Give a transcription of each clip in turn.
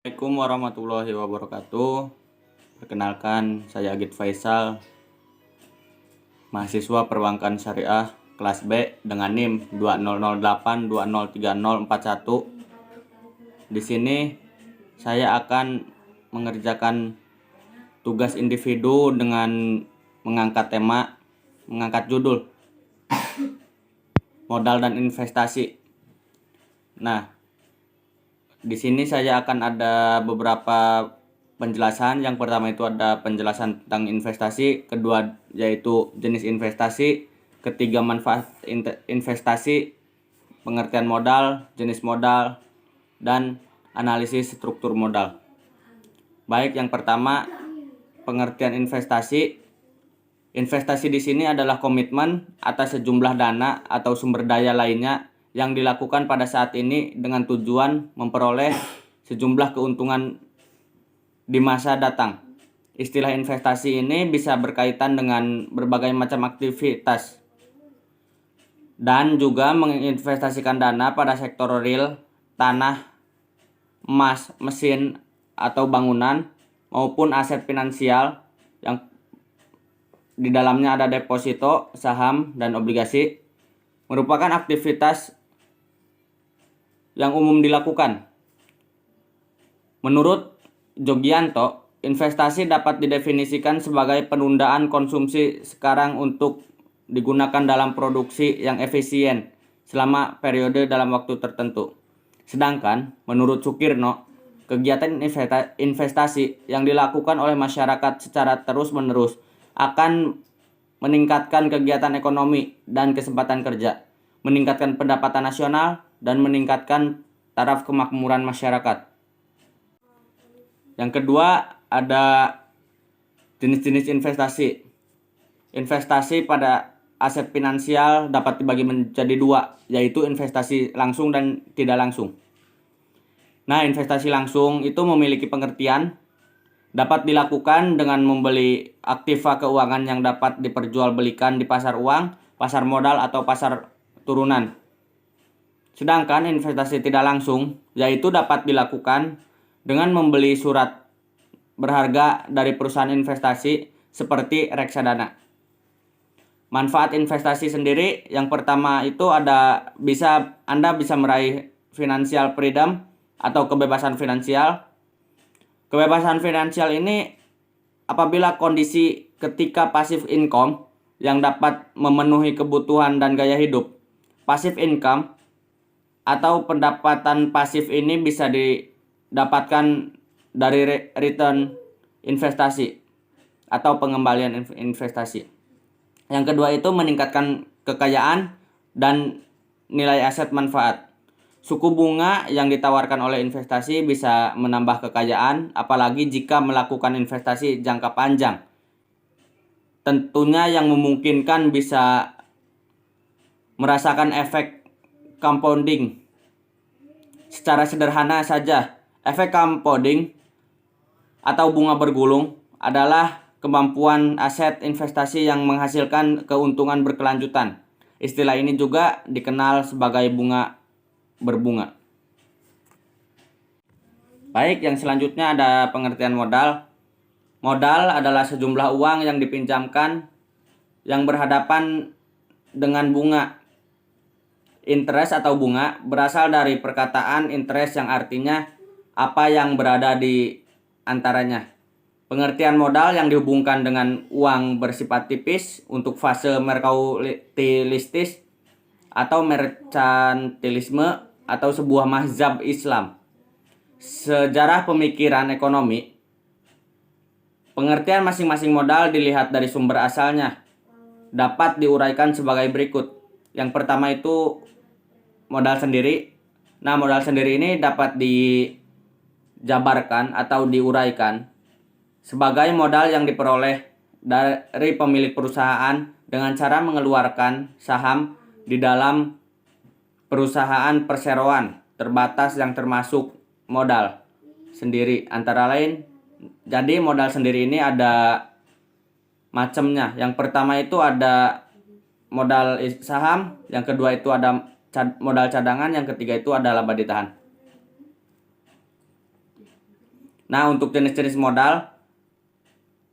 Assalamualaikum warahmatullahi wabarakatuh. Perkenalkan, saya Agit Faisal, mahasiswa Perbankan Syariah kelas B dengan NIM 2008203041. Di sini saya akan mengerjakan tugas individu dengan mengangkat judul modal dan investasi. Nah, di sini saya akan ada beberapa penjelasan. Yang pertama itu ada penjelasan tentang investasi, kedua yaitu jenis investasi, ketiga manfaat investasi, pengertian modal, jenis modal, dan analisis struktur modal. Baik, yang pertama pengertian investasi. Investasi di sini adalah komitmen atas sejumlah dana atau sumber daya lainnya yang dilakukan pada saat ini dengan tujuan memperoleh sejumlah keuntungan di masa datang. Istilah investasi ini bisa berkaitan dengan berbagai macam aktivitas dan juga menginvestasikan dana pada sektor real, tanah, emas, mesin, atau bangunan maupun aset finansial yang di dalamnya ada deposito, saham, dan obligasi, merupakan aktivitas yang umum dilakukan. Menurut Jogianto, investasi dapat didefinisikan sebagai penundaan konsumsi sekarang untuk digunakan dalam produksi yang efisien selama periode dalam waktu tertentu. Sedangkan menurut Sukirno, kegiatan investasi yang dilakukan oleh masyarakat secara terus-menerus akan meningkatkan kegiatan ekonomi dan kesempatan kerja, meningkatkan pendapatan nasional, dan meningkatkan taraf kemakmuran masyarakat. Yang kedua, ada jenis-jenis investasi. Investasi pada aset finansial dapat dibagi menjadi dua, yaitu investasi langsung dan tidak langsung. Nah, investasi langsung itu memiliki pengertian dapat dilakukan dengan membeli aktiva keuangan yang dapat diperjualbelikan di pasar uang, pasar modal, atau pasar turunan. Sedangkan investasi tidak langsung yaitu dapat dilakukan dengan membeli surat berharga dari perusahaan investasi seperti reksadana. Manfaat investasi sendiri, yang pertama itu Anda bisa meraih financial freedom atau kebebasan finansial. Kebebasan finansial ini apabila kondisi ketika passive income yang dapat memenuhi kebutuhan dan gaya hidup. Passive income atau pendapatan pasif ini bisa didapatkan dari return investasi atau pengembalian investasi. Yang kedua itu meningkatkan kekayaan dan nilai aset manfaat. Suku bunga yang ditawarkan oleh investasi bisa menambah kekayaan, apalagi jika melakukan investasi jangka panjang. Tentunya yang memungkinkan bisa merasakan efek compounding. Secara sederhana saja, efek compounding atau bunga bergulung adalah kemampuan aset investasi yang menghasilkan keuntungan berkelanjutan. Istilah ini juga dikenal sebagai bunga berbunga. Baik, yang selanjutnya ada pengertian modal. Modal adalah sejumlah uang yang dipinjamkan yang berhadapan dengan bunga. Interest atau bunga berasal dari perkataan interest yang artinya apa yang berada di antaranya. Pengertian modal yang dihubungkan dengan uang bersifat tipis untuk fase merkantilistis atau mercantilisme atau sebuah mazhab Islam. Sejarah pemikiran ekonomi, pengertian masing-masing modal dilihat dari sumber asalnya dapat diuraikan sebagai berikut. Yang pertama itu modal sendiri. Nah, modal sendiri ini dapat dijabarkan atau diuraikan sebagai modal yang diperoleh dari pemilik perusahaan dengan cara mengeluarkan saham di dalam perusahaan perseroan terbatas yang termasuk modal sendiri. Antara lain, jadi modal sendiri ini ada macamnya. Yang pertama itu ada modal saham, yang kedua itu ada modal cadangan, yang ketiga itu ada laba ditahan. Nah, untuk jenis-jenis modal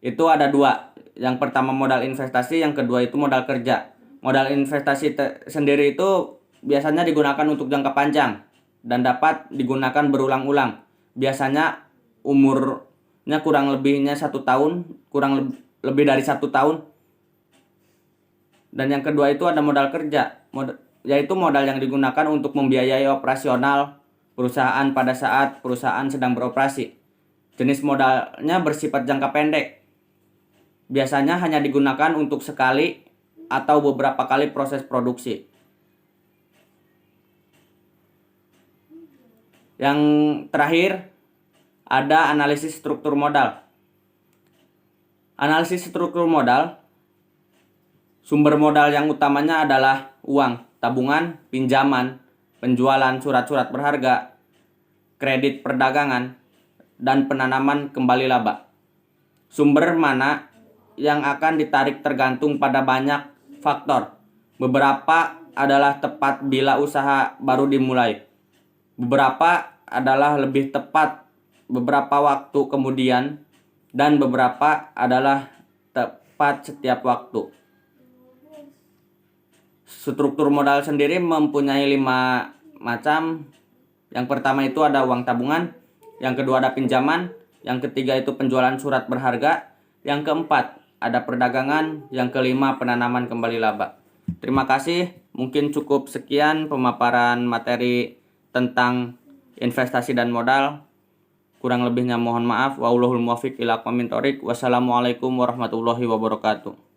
itu ada dua. Yang pertama modal investasi, yang kedua itu modal kerja. Modal investasi sendiri itu biasanya digunakan untuk jangka panjang dan dapat digunakan berulang-ulang. Biasanya umurnya kurang lebihnya 1 tahun, lebih dari 1 tahun. Dan yang kedua itu ada modal kerja, yaitu modal yang digunakan untuk membiayai operasional perusahaan pada saat perusahaan sedang beroperasi. Jenis modalnya bersifat jangka pendek. Biasanya hanya digunakan untuk sekali atau beberapa kali proses produksi. Yang terakhir ada analisis struktur modal. Analisis struktur modal, sumber modal yang utamanya adalah uang, tabungan, pinjaman, penjualan surat-surat berharga, kredit perdagangan, dan penanaman kembali laba. Sumber mana yang akan ditarik tergantung pada banyak faktor. Beberapa adalah tepat bila usaha baru dimulai. Beberapa adalah lebih tepat beberapa waktu kemudian, dan beberapa adalah tepat setiap waktu. Struktur modal sendiri mempunyai 5 macam. Yang pertama itu ada uang tabungan, yang kedua ada pinjaman, yang ketiga itu penjualan surat berharga, yang keempat ada perdagangan, yang kelima penanaman kembali laba. Terima kasih, mungkin cukup sekian pemaparan materi tentang investasi dan modal. Kurang lebihnya mohon maaf. Wallahul muwaffiq ila aqwamit thoriq. Wassalamualaikum warahmatullahi wabarakatuh.